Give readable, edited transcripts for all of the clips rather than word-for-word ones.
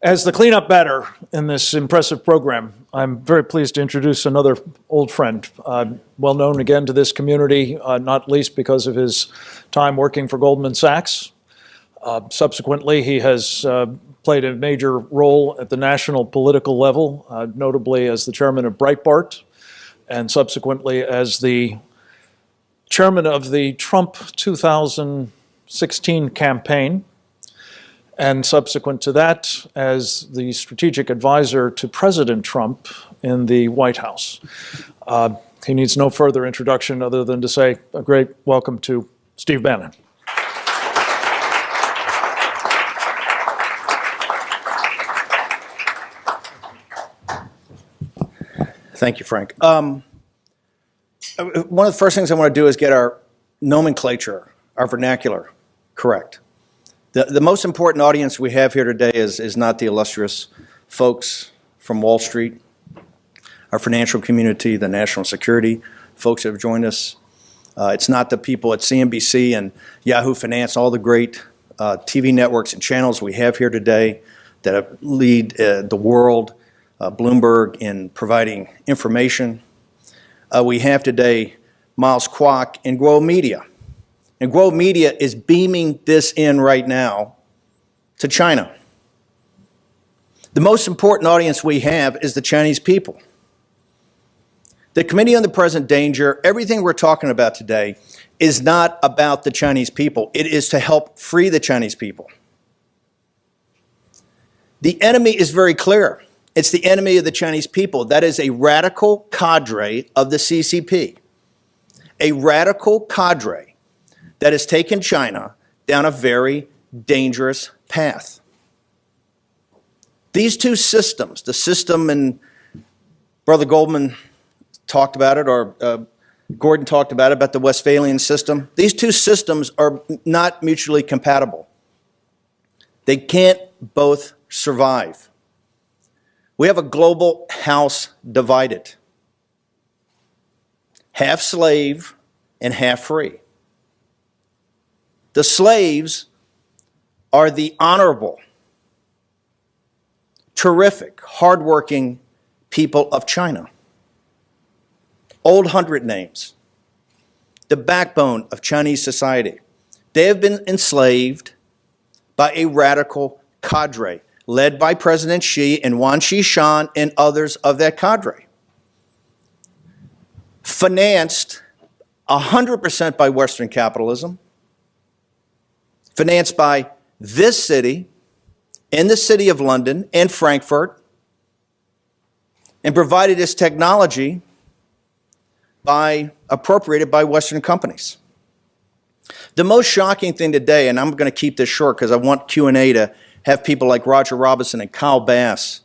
As the cleanup batter in this impressive program, I'm very pleased to introduce another old friend, well known again to this community, not least because of his time working for Goldman Sachs. Subsequently, he has played a major role at the national political level, notably as the chairman of Breitbart, and subsequently as the chairman of the Trump 2016 campaign, and subsequent to that, as the strategic advisor to President Trump in the White House. He needs no further introduction other than to say a great welcome to Steve Bannon. Thank you, Frank. One of the first things I want to do is get our nomenclature, our vernacular, correct. The most important audience we have here today is not the illustrious folks from Wall Street, our financial community, the national security folks that have joined us. It's not the people at CNBC and Yahoo Finance, all the great TV networks and channels we have here today that lead the world, Bloomberg, in providing information. We have today Miles Kwok and Guo Media. And Guo Media is beaming this in right now to China. The most important audience we have is the Chinese people. The Committee on the Present Danger, everything we're talking about today, is not about the Chinese people. It is to help free the Chinese people. The enemy is very clear. It's the enemy of the Chinese people. That is a radical cadre of the CCP. A radical cadre that has taken China down a very dangerous path. These two systems, the system, and Brother Goldman talked about it, or Gordon talked about the Westphalian system. These two systems are not mutually compatible. They can't both survive. We have a global house divided, half slave and half free. The slaves are the honorable, terrific, hardworking people of China. Old 100 names, the backbone of Chinese society. They have been enslaved by a radical cadre led by President Xi and Wan Xishan and others of that cadre. Financed 100% by Western capitalism, financed by this city, and the city of London and Frankfurt, and provided as technology appropriated by Western companies. The most shocking thing today, and I'm going to keep this short because I want Q&A to have people like Roger Robinson and Kyle Bass,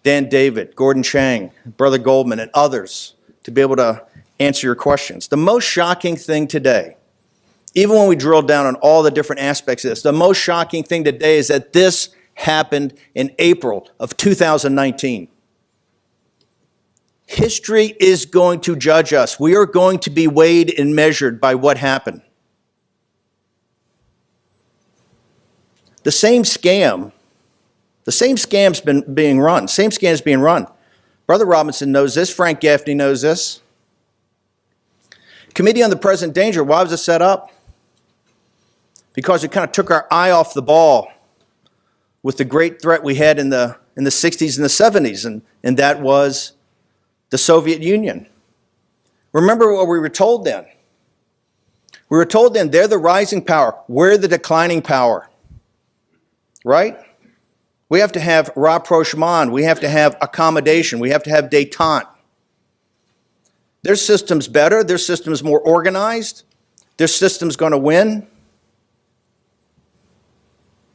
Dan David, Gordon Chang, Brother Goldman, and others to be able to answer your questions. The most shocking thing today, even when we drill down on all the different aspects of this, the most shocking thing today is that this happened in April of 2019. History is going to judge us. We are going to be weighed and measured by what happened. The same scam's been being run. Same scam's being run. Brother Robinson knows this. Frank Gaffney knows this. Committee on the Present Danger, why was it set up? Because it kind of took our eye off the ball with the great threat we had in the 60s and the 70s, and that was the Soviet Union. Remember what we were told then. We were told then they're the rising power, we're the declining power, right? We have to have rapprochement, we have to have accommodation, we have to have détente. Their system's better, their system's more organized, their system's going to win.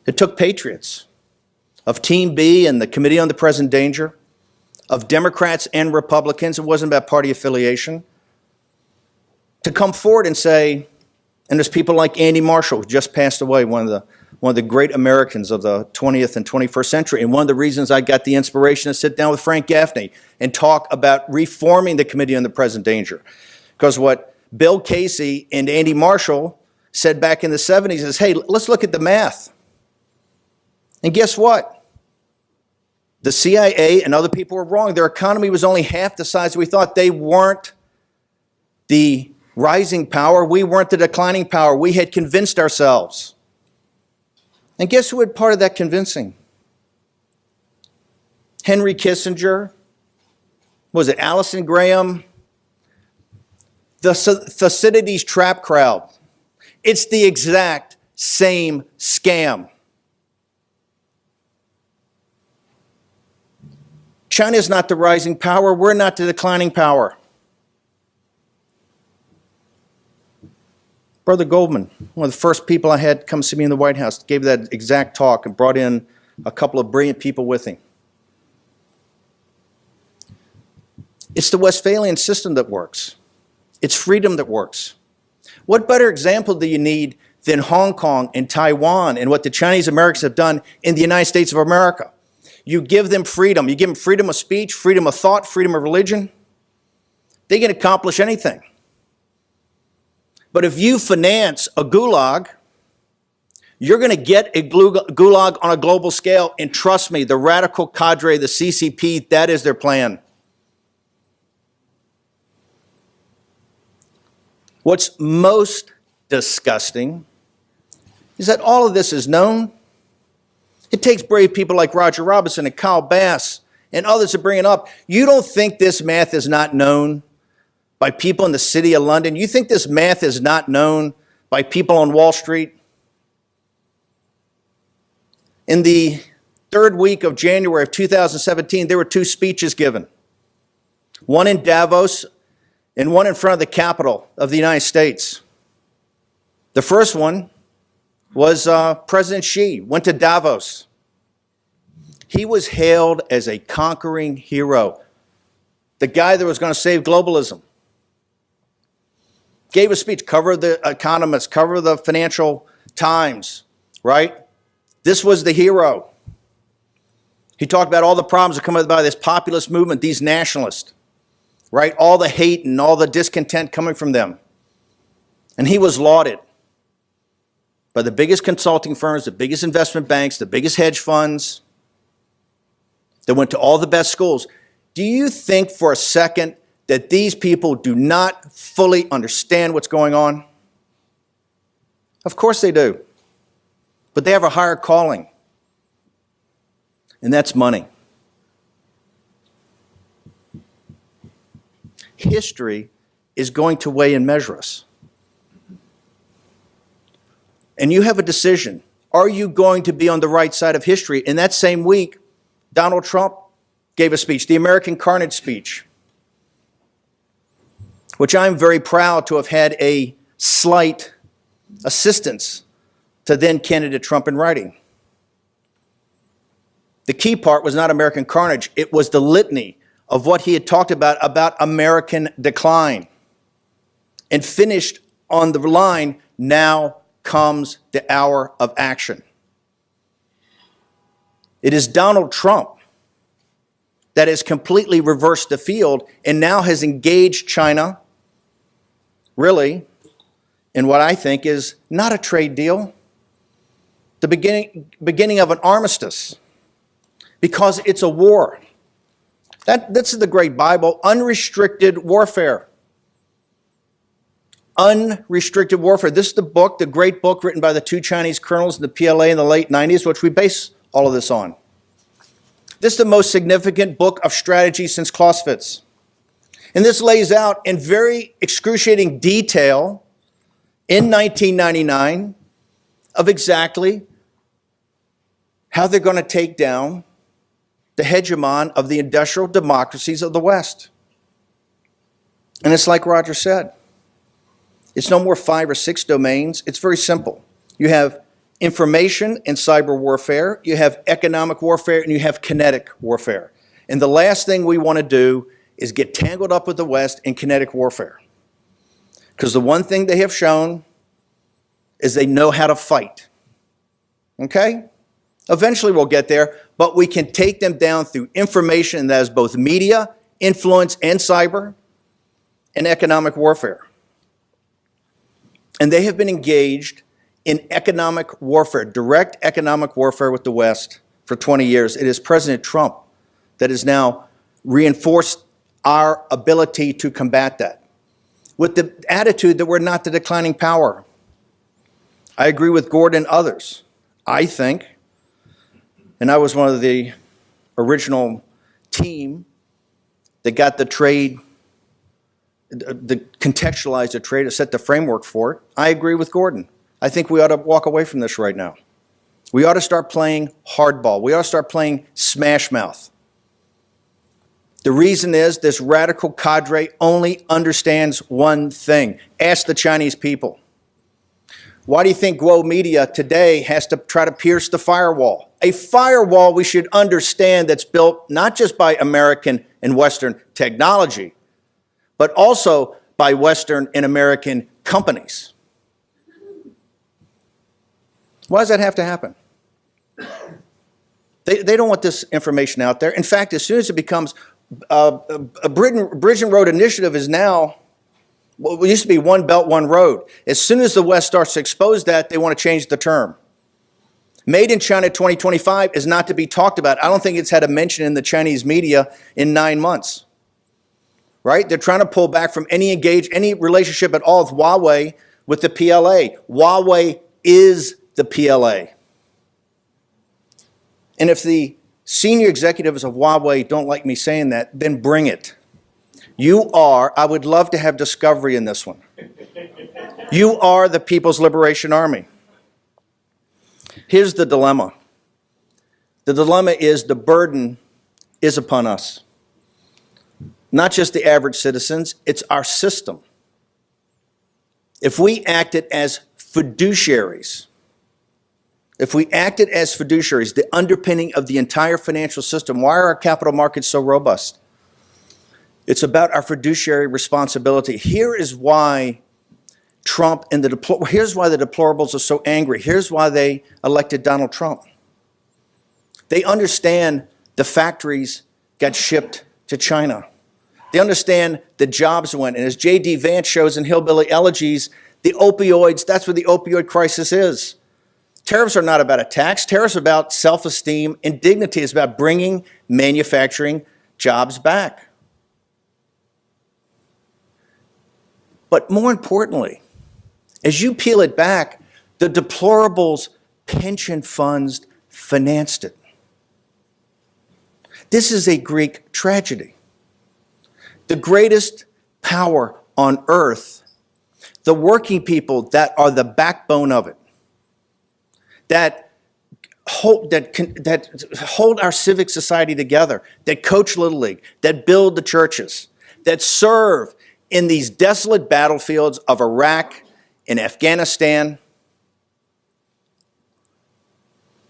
It took patriots of Team B and the Committee on the Present Danger, of Democrats and Republicans, it wasn't about party affiliation, to come forward and say, and there's people like Andy Marshall, who just passed away, one of the great Americans of the 20th and 21st century, and one of the reasons I got the inspiration to sit down with Frank Gaffney and talk about reforming the Committee on the Present Danger. Because what Bill Casey and Andy Marshall said back in the 70s is, hey, let's look at the math. And guess what? The CIA and other people were wrong. Their economy was only half the size we thought. They weren't the rising power. We weren't the declining power. We had convinced ourselves. And guess who had part of that convincing? Henry Kissinger. Was it Allison Graham? The Thucydides trap crowd. It's the exact same scam. China is not the rising power. We're not the declining power. Brother Goldman, one of the first people I had come see me in the White House, gave that exact talk and brought in a couple of brilliant people with him. It's the Westphalian system that works. It's freedom that works. What better example do you need than Hong Kong and Taiwan and what the Chinese Americans have done in the United States of America? You give them freedom. You give them freedom of speech, freedom of thought, freedom of religion. They can accomplish anything. But if you finance a gulag, you're going to get a gulag on a global scale. And trust me, the radical cadre, the CCP, that is their plan. What's most disgusting is that all of this is known. It takes brave people like Roger Robinson and Kyle Bass and others to bring it up. You don't think this math is not known by people in the city of London? You think this math is not known by people on Wall Street? In the third week of January of 2017, there were two speeches given. One in Davos and one in front of the Capitol of the United States. The first one was President Xi, went to Davos. He was hailed as a conquering hero, the guy that was going to save globalism. Gave a speech, cover the Economist, cover the Financial Times, right? This was the hero. He talked about all the problems that come about this populist movement, these nationalists, right? All the hate and all the discontent coming from them. And he was lauded by the biggest consulting firms, the biggest investment banks, the biggest hedge funds that went to all the best schools. Do you think for a second that these people do not fully understand what's going on? Of course they do. But they have a higher calling, and that's money. History is going to weigh and measure us. And you have a decision. Are you going to be on the right side of history? In that same week, Donald Trump gave a speech, the American Carnage speech, which I'm very proud to have had a slight assistance to then candidate Trump in writing. The key part was not American Carnage. It was the litany of what he had talked about American decline. And finished on the line, now comes the hour of action. It is Donald Trump that has completely reversed the field and now has engaged China, really, in what I think is not a trade deal, the beginning of an armistice, because it's a war. This is the great Bible, unrestricted warfare. Unrestricted warfare. This is the book, the great book written by the two Chinese colonels in the PLA in the late 90s, which we base all of this on. This is the most significant book of strategy since Clausewitz. And this lays out in very excruciating detail in 1999 of exactly how they're going to take down the hegemon of the industrial democracies of the West. And it's like Roger said, it's no more 5 or 6 domains. It's very simple. You have information and cyber warfare, you have economic warfare, and you have kinetic warfare. And the last thing we want to do is get tangled up with the West in kinetic warfare. Because the one thing they have shown is they know how to fight. Okay? Eventually we'll get there, but we can take them down through information, and that is both media, influence, and cyber, and economic warfare. And they have been engaged in economic warfare, direct economic warfare with the West for 20 years. It is President Trump that has now reinforced our ability to combat that, with the attitude that we're not the declining power. I agree with Gordon and others. I think, and I was one of the original team that got the trade, contextualized the trade, to set the framework for it. I agree with Gordon. I think we ought to walk away from this right now. We ought to start playing hardball. We ought to start playing smash mouth. The reason is this radical cadre only understands one thing. Ask the Chinese people. Why do you think Guo Media today has to try to pierce the firewall? A firewall we should understand that's built not just by American and Western technology, but also by Western and American companies. Why does that have to happen? They don't want this information out there. In fact, as soon as it becomes a Bridge and Road Initiative is now, well, it used to be One Belt, One Road. As soon as the West starts to expose that, they want to change the term. Made in China 2025 is not to be talked about. I don't think it's had a mention in the Chinese media in 9 months. Right? They're trying to pull back from any relationship at all with Huawei with the PLA. Huawei is the PLA. And if the senior executives of Huawei don't like me saying that, then bring it. I would love to have Discovery in this one. You are the People's Liberation Army. Here's the dilemma. The dilemma is the burden is upon us. Not just the average citizens, it's our system. If we acted as fiduciaries, the underpinning of the entire financial system, why are our capital markets so robust? It's about our fiduciary responsibility. Here is why Trump and here's why the deplorables are so angry. Here's why they elected Donald Trump. They understand the factories got shipped to China. They understand the jobs went. And as J.D. Vance shows in Hillbilly Elegies, the opioids, that's what the opioid crisis is. Tariffs are not about a tax. Tariffs are about self-esteem and dignity. It's about bringing manufacturing jobs back. But more importantly, as you peel it back, the deplorables' pension funds financed it. This is a Greek tragedy. The greatest power on earth, the working people that are the backbone of it, that hold our civic society together, that coach Little League, that build the churches, that serve in these desolate battlefields of Iraq and Afghanistan.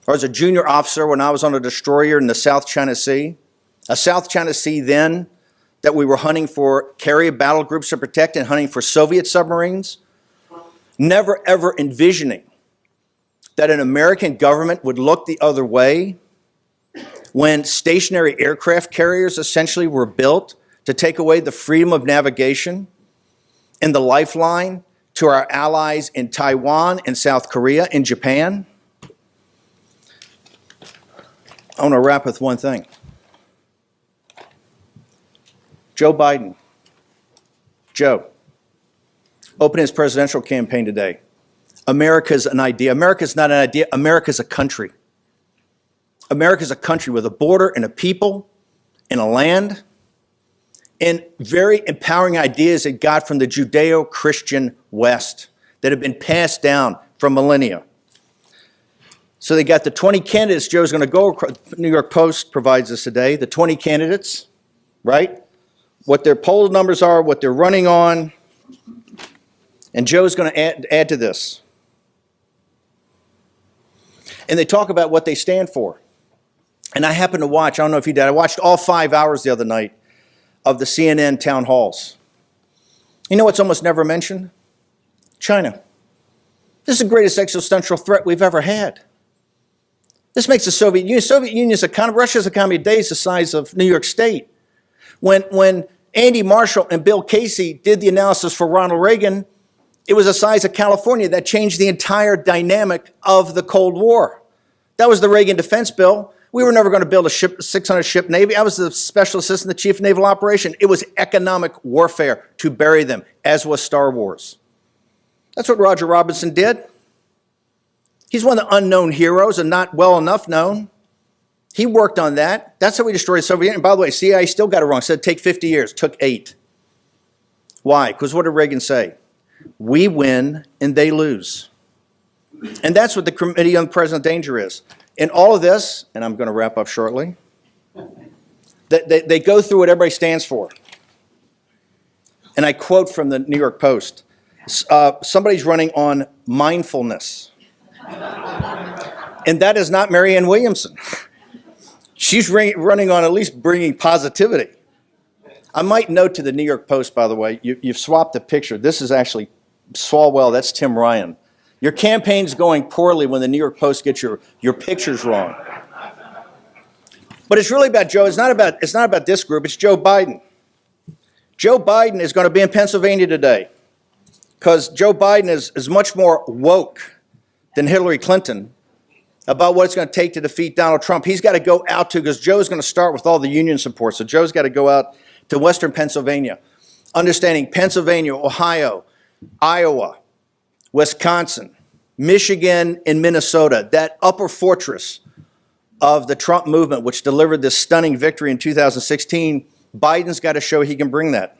I was a junior officer when I was on a destroyer in the South China Sea. A South China Sea then that we were hunting for carrier battle groups to protect and hunting for Soviet submarines. Never ever envisioning that an American government would look the other way when stationary aircraft carriers essentially were built to take away the freedom of navigation and the lifeline to our allies in Taiwan and South Korea and Japan. I want to wrap with one thing. Joe Biden, opening his presidential campaign today. America's an idea. America's not an idea. America's a country. America's a country with a border and a people and a land and very empowering ideas it got from the Judeo-Christian West that have been passed down from millennia. So they got the 20 candidates Joe's going to go across. New York Post provides us today, the 20 candidates, right? What their poll numbers are, what they're running on. And Joe's going to add to this. And they talk about what they stand for. And I happened to watch, I don't know if you did, I watched all 5 hours the other night of the CNN town halls. You know what's almost never mentioned? China. This is the greatest existential threat we've ever had. This makes the Soviet Union's economy, Russia's economy today is the size of New York State. When Andy Marshall and Bill Casey did the analysis for Ronald Reagan, it was the size of California. That changed the entire dynamic of the Cold War. That was the Reagan defense bill. We were never going to build a 600-ship Navy. I was the special assistant to the chief of naval operation. It was economic warfare to bury them, as was Star Wars. That's what Roger Robinson did. He's one of the unknown heroes and not well enough known. He worked on that. That's how we destroyed the Soviet Union. And by the way, CIA still got it wrong. Said take 50 years. Took 8. Why? Because what did Reagan say? We win and they lose. And that's what the Committee on President Danger is. In all of this, and I'm going to wrap up shortly, they go through what everybody stands for. And I quote from the New York Post. Somebody's running on mindfulness. And that is not Marianne Williamson. She's running on at least bringing positivity. I might note to the New York Post, by the way, you've swapped the picture. This is actually Swalwell. That's Tim Ryan. Your campaign's going poorly when the New York Post gets your pictures wrong. But it's really about Joe. It's not about this group. It's Joe Biden. Joe Biden is going to be in Pennsylvania today because Joe Biden is much more woke than Hillary Clinton about what it's going to take to defeat Donald Trump. He's got to go out to, because Joe's going to start with all the union support. So Joe's got to go out to Western Pennsylvania, understanding Pennsylvania, Ohio, Iowa, Wisconsin, Michigan, and Minnesota, that upper fortress of the Trump movement, which delivered this stunning victory in 2016, Biden's got to show he can bring that.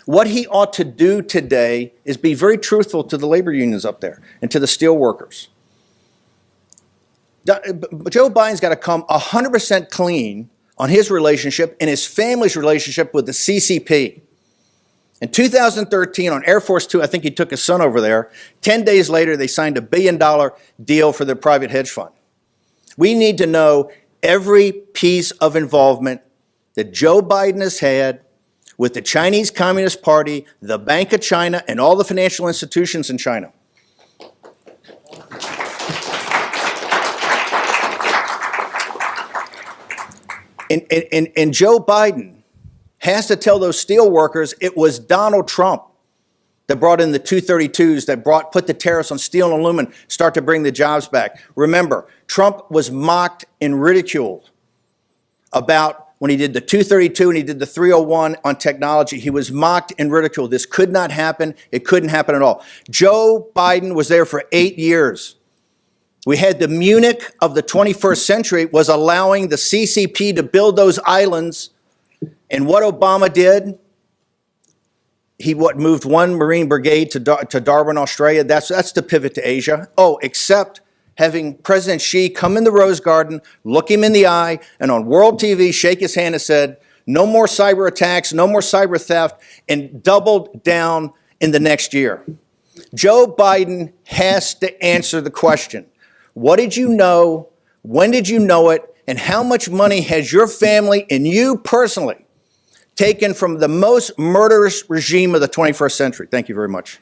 What he ought to do today is be very truthful to the labor unions up there and to the steel workers. Joe Biden's got to come 100% clean on his relationship and his family's relationship with the CCP. In 2013, on Air Force Two, I think he took his son over there. 10 days later, they signed a $1 billion deal for their private hedge fund. We need to know every piece of involvement that Joe Biden has had with the Chinese Communist Party, the Bank of China, and all the financial institutions in China. And Joe Biden has to tell those steel workers it was Donald Trump that brought in the 232s, that put the tariffs on steel and aluminum, start to bring the jobs back. Remember, Trump was mocked and ridiculed about when he did the 232 and he did the 301 on technology. He was mocked and ridiculed. This could not happen. It couldn't happen at all. Joe Biden was there for 8 years. We had the Munich of the 21st century was allowing the CCP to build those islands. And what Obama did, he moved one Marine brigade to Darwin, Australia. That's the pivot to Asia. Oh, except having President Xi come in the Rose Garden, look him in the eye, and on world TV shake his hand and said, no more cyber attacks, no more cyber theft, and doubled down in the next year. Joe Biden has to answer the question. What did you know? When did you know it? And how much money has your family and you personally taken from the most murderous regime of the 21st century? Thank you very much.